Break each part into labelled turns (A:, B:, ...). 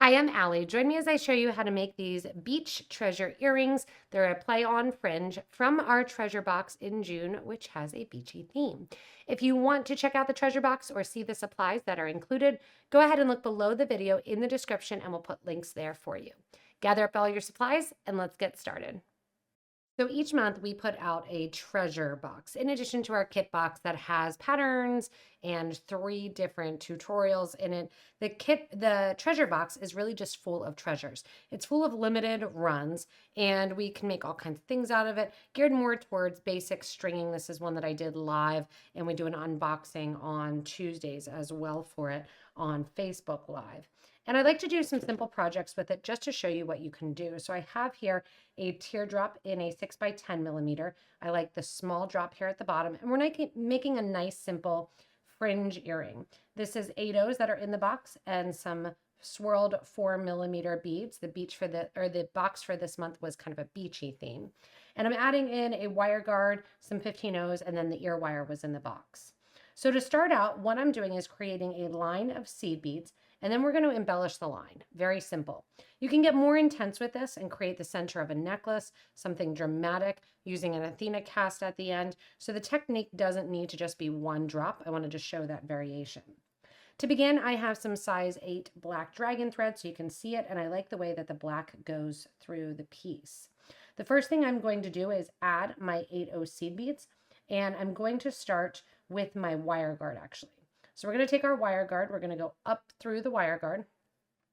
A: Hi, I'm Allie. Join me as I show you how to make these beach treasure earrings. They're a play on fringe from our treasure box in June, which has a beachy theme. If you want to check out the treasure box or see the supplies that are included, go ahead and look below the video in the description and we'll put links there for you. Gather up all your supplies and let's get started. So each month we put out a treasure box in addition to our kit box that has patterns and 3 different tutorials in it. The treasure box is really just full of treasures. It's full of limited runs and we can make all kinds of things out of it, geared more towards basic stringing. This is one that I did live and we do an unboxing on Tuesdays as well for it on Facebook Live. And I like to do some simple projects with it just to show you what you can do. So I have here a teardrop in a 6 by 10 millimeter. I like the small drop here at the bottom, and we're making a nice simple fringe earring. This is 8 O's that are in the box and some swirled 4 millimeter beads. The box for this month was kind of a beachy theme. And I'm adding in a wire guard, some 15 O's, and then the ear wire was in the box. So to start out, what I'm doing is creating a line of seed beads, and then we're going to embellish the line. Very simple. You can get more intense with this and create the center of a necklace, something dramatic, using an Athenacast at the end. So the technique doesn't need to just be one drop. I wanted to show that variation. To begin, I have some size 8 black dragon thread so you can see it, and I like the way that the black goes through the piece. The first thing I'm going to do is add my 8O seed beads, and I'm going to start with my wire guard actually. So we're going to take our wire guard, we're going to go up through the wire guard.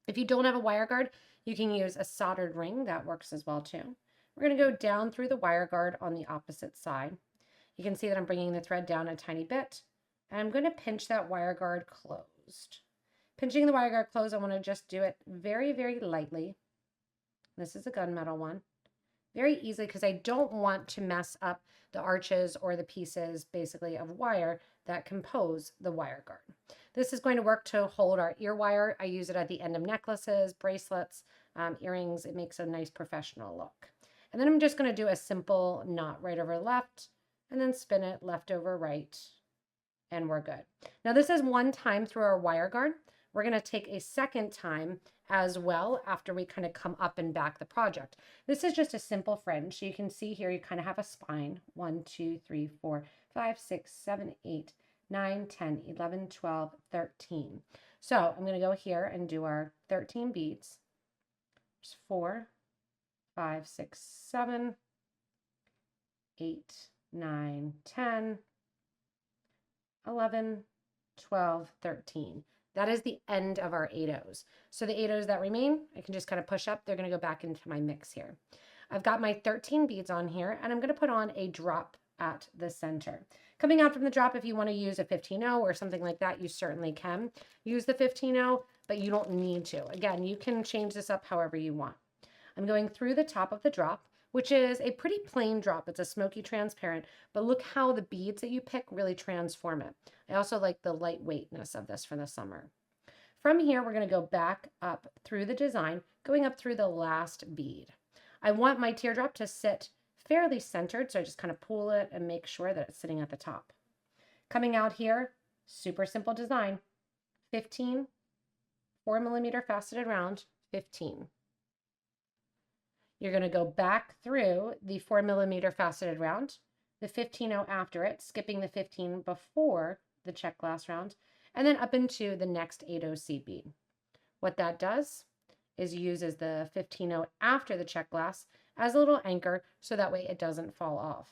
A: If you don't have a wire guard, you can use a soldered ring, that works as well too. We're going to go down through the wire guard on the opposite side. You can see that I'm bringing the thread down a tiny bit, and I'm going to pinch that wire guard closed. Pinching the wire guard closed, I want to just do it very, very lightly. This is a gunmetal one. Very easily, because I don't want to mess up the arches or the pieces basically of wire that compose the wire guard. This is going to work to hold our ear wire. I use it at the end of necklaces, bracelets, earrings. It makes a nice professional look. And then I'm just going to do a simple knot right over left and then spin it left over right, and we're good. Now this is one time through our wire guard. We're going to take a second time as well after we kind of come up and back the project. This is just a simple fringe. So you can see here you kind of have a spine. 1, 2, 3, 4, 5, 6, 7, 8, 9, 10, 11, 12, 13. So I'm going to go here and do our 13 beads. There's 4, 5, 6, 7, 8, 9, 10, 11, 12, 13. That is the end of our 8 O's. So the 8 O's that remain, I can just kind of push up. They're going to go back into my mix here. I've got my 13 beads on here, and I'm going to put on a drop at the center. Coming out from the drop, if you want to use a 15-0 or something like that, you certainly can use the 15-0, but you don't need to. Again, you can change this up however you want. I'm going through the top of the drop, which is a pretty plain drop. It's a smoky transparent, but look how the beads that you pick really transform it. I also like the lightweightness of this for the summer. From here, we're going to go back up through the design, going up through the last bead. I want my teardrop to sit fairly centered, so I just kind of pull it and make sure that it's sitting at the top. Coming out here, super simple design. 15, 4 millimeter faceted round, 15. You're going to go back through the 4 millimeter faceted round, the 15-0 after it, skipping the 15 before the check glass round, and then up into the next 8-0 seed bead. What that does is uses the 15-0 after the check glass as a little anchor so that way it doesn't fall off.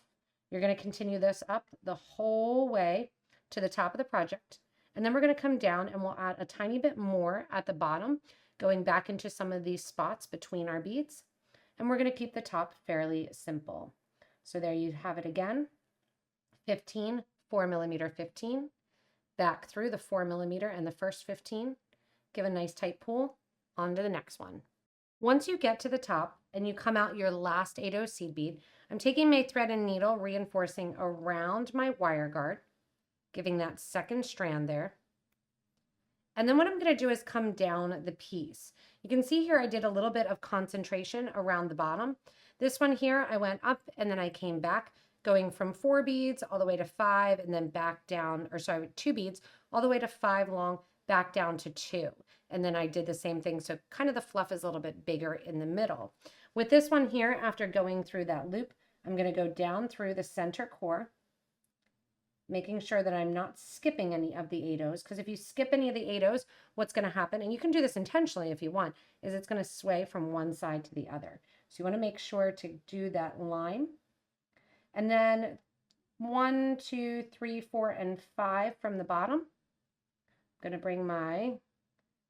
A: You're going to continue this up the whole way to the top of the project, and then we're going to come down and we'll add a tiny bit more at the bottom, going back into some of these spots between our beads. And we're going to keep the top fairly simple. So there you have it again. 15, 4 millimeter 15, back through the 4 millimeter and the first 15, give a nice tight pull, on to the next one. Once you get to the top and you come out your last 8-0 seed bead, I'm taking my thread and needle, reinforcing around my wire guard, giving that second strand there. And then what I'm going to do is come down the piece. You can see here I did a little bit of concentration around the bottom. This one here, I went up and then I came back, going from 4 beads all the way to 5 and then back down, or sorry, 2 beads all the way to 5 long, back down to 2. And then I did the same thing. So kind of the fluff is a little bit bigger in the middle. With this one here, after going through that loop, I'm going to go down through the center core, making sure that I'm not skipping any of the 8-ohs, because if you skip any of the 8-ohs, what's going to happen, and you can do this intentionally if you want, is it's going to sway from one side to the other. So you want to make sure to do that line. And then 1, 2, 3, 4, and 5 from the bottom. I'm going to bring my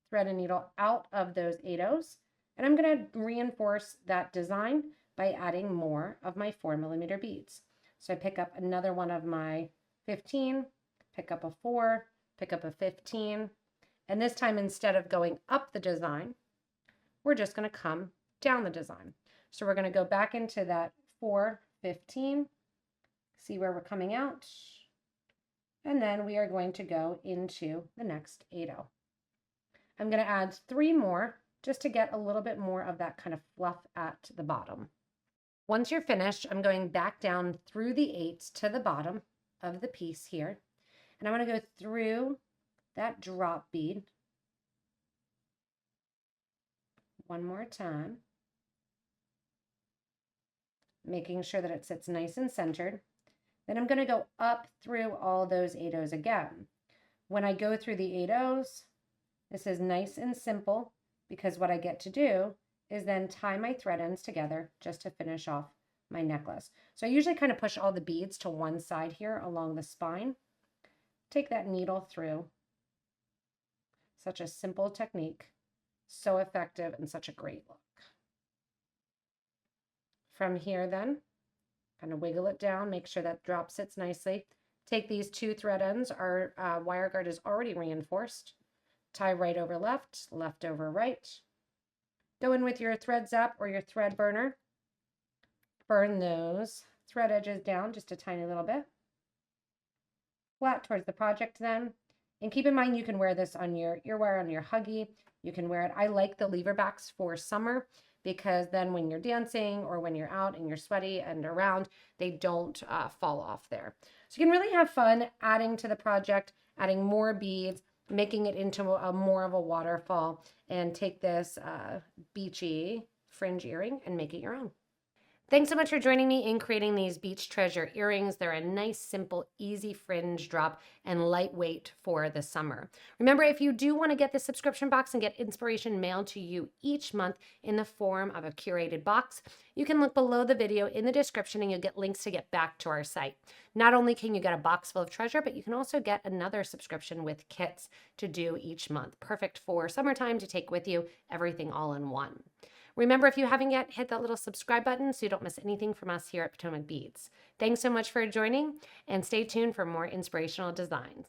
A: thread and needle out of those 8-ohs, and I'm going to reinforce that design by adding more of my 4mm beads. So I pick up another one of my 15, pick up a 4, pick up a 15, and this time instead of going up the design, we're just going to come down the design. So we're going to go back into that 4, 15, see where we're coming out, and then we are going to go into the next 8-oh. I'm going to add 3 more just to get a little bit more of that kind of fluff at the bottom. Once you're finished, I'm going back down through the 8s to the bottom of the piece here, and I'm going to go through that drop bead one more time, making sure that it sits nice and centered. Then I'm going to go up through all those 8-ohs again. When I go through the 8-ohs, this is nice and simple, because what I get to do is then tie my thread ends together just to finish off my necklace. So I usually kind of push all the beads to one side here along the spine. Take that needle through. Such a simple technique, so effective, and such a great look. From here then, kind of wiggle it down, make sure that drop sits nicely. Take these 2 thread ends, our wire guard is already reinforced. Tie right over left, left over right. Go in with your thread zap or your thread burner. Burn those thread edges down just a tiny little bit. Flat towards the project then. And keep in mind, you can wear this on your earwear, on your huggy. You can wear it. I like the lever backs for summer, because then when you're dancing or when you're out and you're sweaty and around, they don't fall off there. So you can really have fun adding to the project, adding more beads, making it into more of a waterfall, and take this beachy fringe earring and make it your own. Thanks so much for joining me in creating these beach treasure earrings. They're a nice, simple, easy fringe drop and lightweight for the summer. Remember, if you do want to get the subscription box and get inspiration mailed to you each month in the form of a curated box, you can look below the video in the description and you'll get links to get back to our site. Not only can you get a box full of treasure, but you can also get another subscription with kits to do each month. Perfect for summertime to take with you, everything all in one. Remember, if you haven't yet, hit that little subscribe button so you don't miss anything from us here at Potomac Beads. Thanks so much for joining, and stay tuned for more inspirational designs.